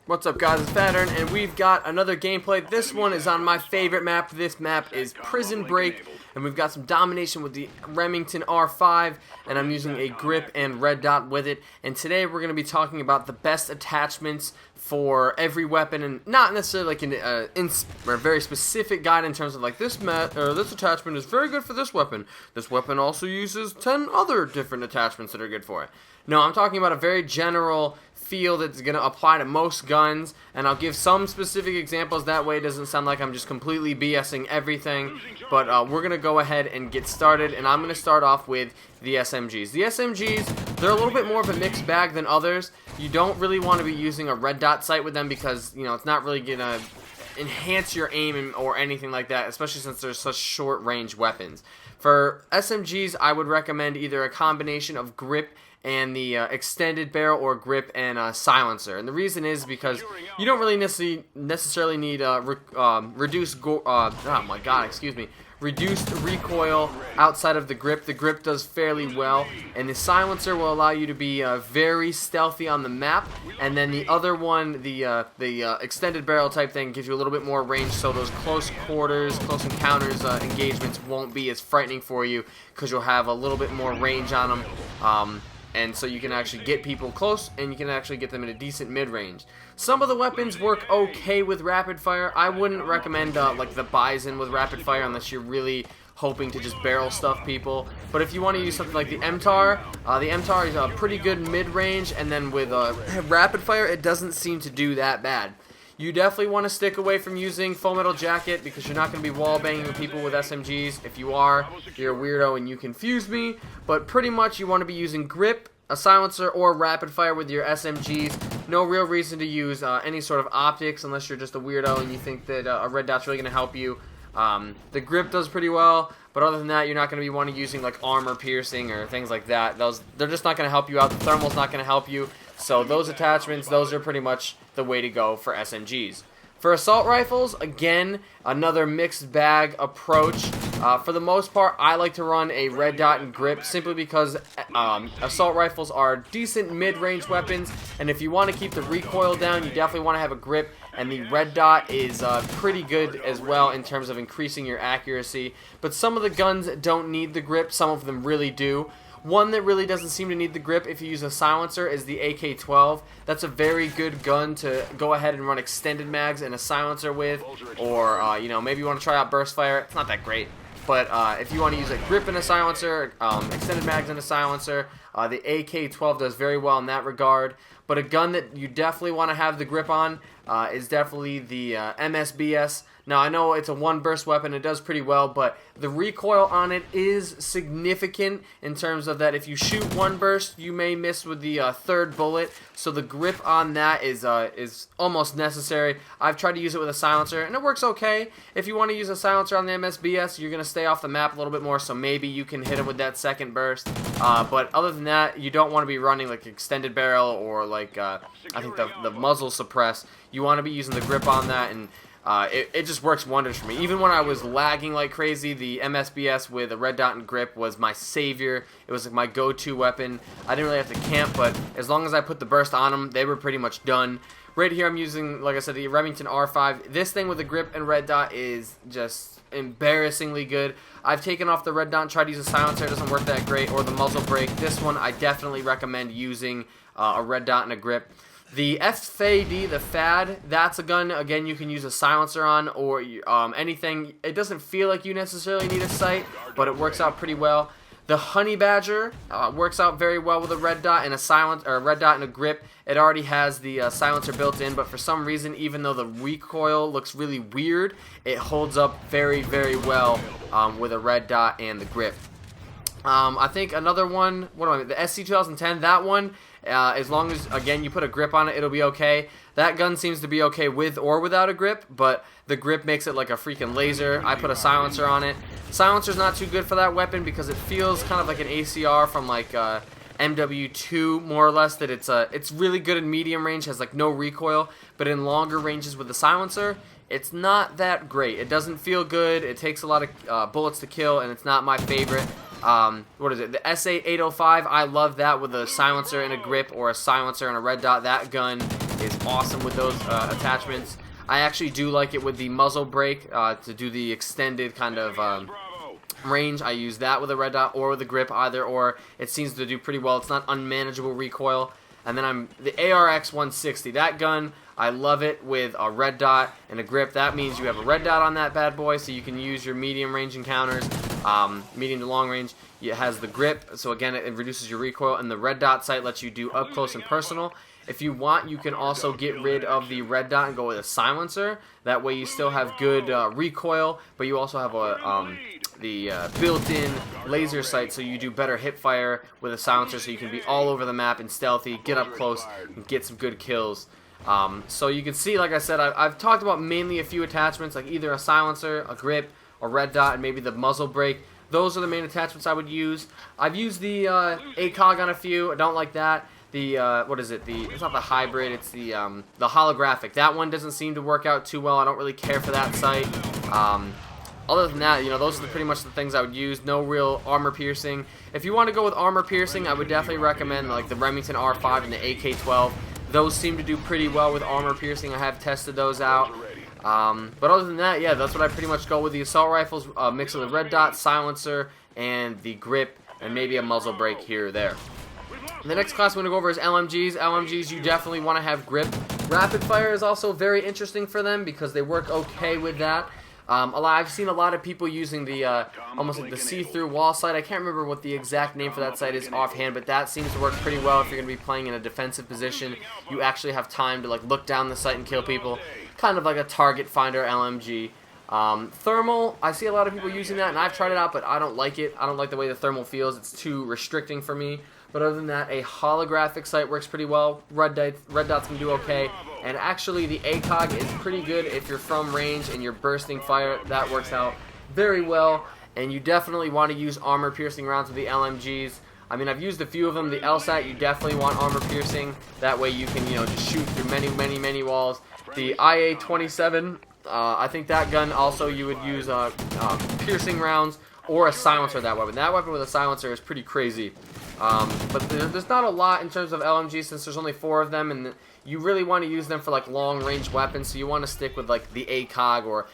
What's up guys, it's Pattern, and we've got another gameplay. This one is on my favorite map. This map is Prison Break, and we've got some domination with the Remington R5, and I'm using a grip and red dot with it. And today we're going to be talking about the best attachments for every weapon, and not necessarily like a very specific guide in terms of like this attachment is very good for this weapon. This weapon also uses 10 other different attachments that are good for it. No, I'm talking about a very general feel that's going to apply to most guns, and I'll give some specific examples. That way it doesn't sound like I'm just completely BSing everything. But we're going to go ahead and get started, and I'm going to start off with the SMGs. The SMGs, they're a little bit more of a mixed bag than others. You don't really want to be using a red dot sight with them because, you know, it's not really going to enhance your aim or anything like that, especially since they're such short range weapons. For SMGs, I would recommend either a combination of grip and the extended barrel, or grip and silencer. And the reason is because you don't really necessarily need reduced recoil outside of the grip. The grip does fairly well, and the silencer will allow you to be very stealthy on the map. And then the other one, the extended barrel type thing, gives you a little bit more range, so those close quarters, close encounters engagements won't be as frightening for you because you'll have a little bit more range on them. And so you can actually get people close, and you can actually get them in a decent mid-range. Some of the weapons work okay with rapid fire. I wouldn't recommend like the Bison with rapid fire unless you're really hoping to just barrel stuff people. But if you want to use something like the MTAR is a pretty good mid-range, and then with rapid fire it doesn't seem to do that bad. You definitely want to stick away from using Full Metal Jacket because you're not going to be wall banging people with SMGs. If you are, you're a weirdo and you confuse me. But pretty much you want to be using grip, a silencer, or rapid fire with your SMGs. No real reason to use any sort of optics unless you're just a weirdo and you think that a red dot's really going to help you. The grip does pretty well, but other than that, you're not going to be wanting using like armor piercing or things like that. They're just not going to help you out. The thermal's not going to help you. So those attachments, those are pretty much the way to go for SMGs. For assault rifles, again, another mixed bag approach. For the most part, I like to run a red dot and grip simply because assault rifles are decent mid-range weapons, and if you want to keep the recoil down, you definitely want to have a grip, and the red dot is pretty good as well in terms of increasing your accuracy. But some of the guns don't need the grip, some of them really do. One that really doesn't seem to need the grip if you use a silencer is the AK-12. That's a very good gun to go ahead and run extended mags and a silencer with, or you know, maybe you want to try out burst fire. It's not that great, but if you want to use a grip and a silencer, extended mags and a silencer, the AK-12 does very well in that regard. But a gun that you definitely want to have the grip on is definitely the MSBS. Now, I know it's a one-burst weapon, it does pretty well, but the recoil on it is significant in terms of that if you shoot one burst, you may miss with the third bullet, so the grip on that is almost necessary. I've tried to use it with a silencer, and it works okay. If you want to use a silencer on the MSBS, you're going to stay off the map a little bit more, so maybe you can hit him with that second burst. But other than that, you don't want to be running like extended barrel or like, I think the muzzle suppress. You want to be using the grip on that, and it just works wonders for me. Even when I was lagging like crazy, the MSBS with a red dot and grip was my savior. It was like my go-to weapon. I didn't really have to camp, but as long as I put the burst on them, they were pretty much done. Right here I'm using, like I said, the Remington R5. This thing with the grip and red dot is just embarrassingly good. I've taken off the red dot and tried to use a silencer. It doesn't work that great, or the muzzle brake. This one I definitely recommend using a red dot and a grip. The FAD, the FAD, that's a gun, again, you can use a silencer on, or anything. It doesn't feel like you necessarily need a sight, but it works out pretty well. The Honey Badger works out very well with a red dot and a red dot and a grip. It already has the silencer built in, but for some reason, even though the recoil looks really weird, it holds up very, very well with a red dot and the grip. I think another one, the SC2010, that one, as long as, again, you put a grip on it, it'll be okay. That gun seems to be okay with or without a grip, but the grip makes it like a freaking laser. I put a silencer on it. Silencer's not too good for that weapon because it feels kind of like an ACR from like MW2, more or less, that it's really good in medium range, has like no recoil, but in longer ranges with the silencer, it's not that great. It doesn't feel good, it takes a lot of bullets to kill, and it's not my favorite. What is it? The SA805, I love that with a silencer and a grip, or a silencer and a red dot. That gun is awesome with those attachments. I actually do like it with the muzzle brake to do the extended kind of range. I use that with a red dot or with a grip, either or. It seems to do pretty well. It's not unmanageable recoil. And then the ARX 160. That gun, I love it with a red dot and a grip. That means you have a red dot on that bad boy, so you can use your medium range encounters, medium to long range. It has the grip, so again, it reduces your recoil, and the red dot sight lets you do up close and personal. If you want, you can also get rid of the red dot and go with a silencer. That way you still have good recoil, but you also have the built-in laser sight, so you do better hip fire with a silencer, so you can be all over the map and stealthy, get up close, and get some good kills. So you can see, like I said, I've talked about mainly a few attachments, like either a silencer, a grip, a red dot, and maybe the muzzle brake. Those are the main attachments I would use. I've used the ACOG on a few. I don't like that. The what is it? It's not the hybrid. It's the holographic. That one doesn't seem to work out too well. I don't really care for that sight. Other than that, you know, those are pretty much the things I would use. No real armor piercing. If you want to go with armor piercing, I would definitely recommend like the Remington R5 and the AK-12. Those seem to do pretty well with armor piercing. I have tested those out. But other than that, yeah, that's what I pretty much go with. The assault rifles, mix of the red dot, silencer, and the grip, and maybe a muzzle brake here or there. The next class we're going to go over is LMGs. LMGs, you definitely want to have grip. Rapid fire is also very interesting for them because they work okay with that. I've seen a lot of people using the almost like the see-through wall sight. I can't remember what the exact name for that sight is offhand, but that seems to work pretty well if you're going to be playing in a defensive position. You actually have time to like look down the sight and kill people. Kind of like a target finder LMG. Thermal, I see a lot of people using that, and I've tried it out, but I don't like it. I don't like the way the thermal feels. It's too restricting for me. But other than that, a holographic sight works pretty well. Red dots can do okay. And actually, the ACOG is pretty good if you're from range and you're bursting fire. That works out very well. And you definitely want to use armor-piercing rounds with the LMGs. I mean, I've used a few of them. The LSAT, you definitely want armor-piercing. That way you can, you know, just shoot through many walls. The IA-27, I think that gun also you would use piercing rounds or a silencer that weapon. That weapon with a silencer is pretty crazy. But there's not a lot in terms of LMG since there's only 4 of them, and you really want to use them for like long-range weapons, so you want to stick with like the ACOG or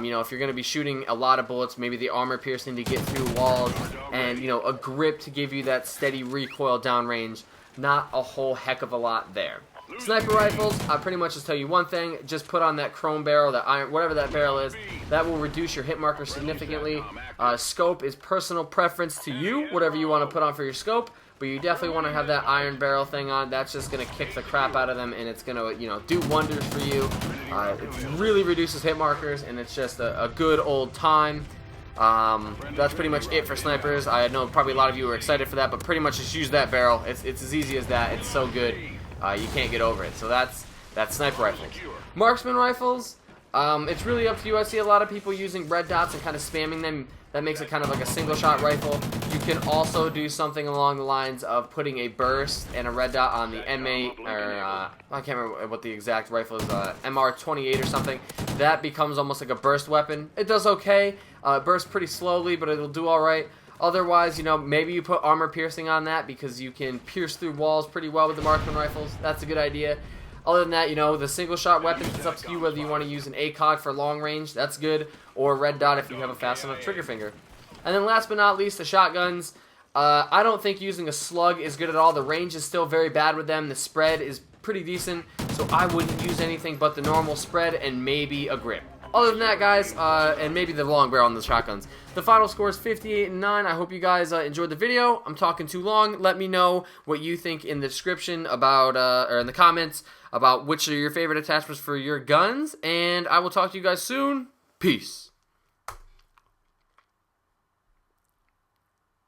you know, if you're going to be shooting a lot of bullets, maybe the armor piercing to get through walls, and you know, a grip to give you that steady recoil downrange. Not a whole heck of a lot there. Sniper rifles, I pretty much just tell you one thing, just put on that chrome barrel, that iron, whatever that barrel is. That will reduce your hit marker significantly. Scope is personal preference to you, whatever you want to put on for your scope, but you definitely want to have that iron barrel thing on. That's just going to kick the crap out of them, and it's going to, you know, do wonders for you. It really reduces hit markers, and it's just a good old time. That's pretty much it for snipers. I know probably a lot of you are excited for that, but pretty much just use that barrel. It's as easy as that. It's so good. You can't get over it. So that's sniper rifles. Marksman rifles, it's really up to you. I see a lot of people using red dots and kind of spamming them. That makes it kind of like a single shot rifle. You can also do something along the lines of putting a burst and a red dot on the M8, or I can't remember what the exact rifle is, MR28 or something. That becomes almost like a burst weapon. It does okay. It bursts pretty slowly, but it'll do alright. Otherwise, you know, maybe you put armor piercing on that because you can pierce through walls pretty well with the marksman rifles. That's a good idea. Other than that, you know, the single shot weapons, it's up to you whether you want to use an ACOG for long range, that's good, or a red dot if you have a fast enough trigger finger. And then last but not least, the shotguns. I don't think using a slug is good at all. The range is still very bad with them. The spread is pretty decent, so I wouldn't use anything but the normal spread and maybe a grip. Other than that, guys, and maybe the long barrel on the shotguns. The final score is 58-9. I hope you guys enjoyed the video. I'm talking too long. Let me know what you think in the description about, or in the comments, about which are your favorite attachments for your guns. And I will talk to you guys soon. Peace.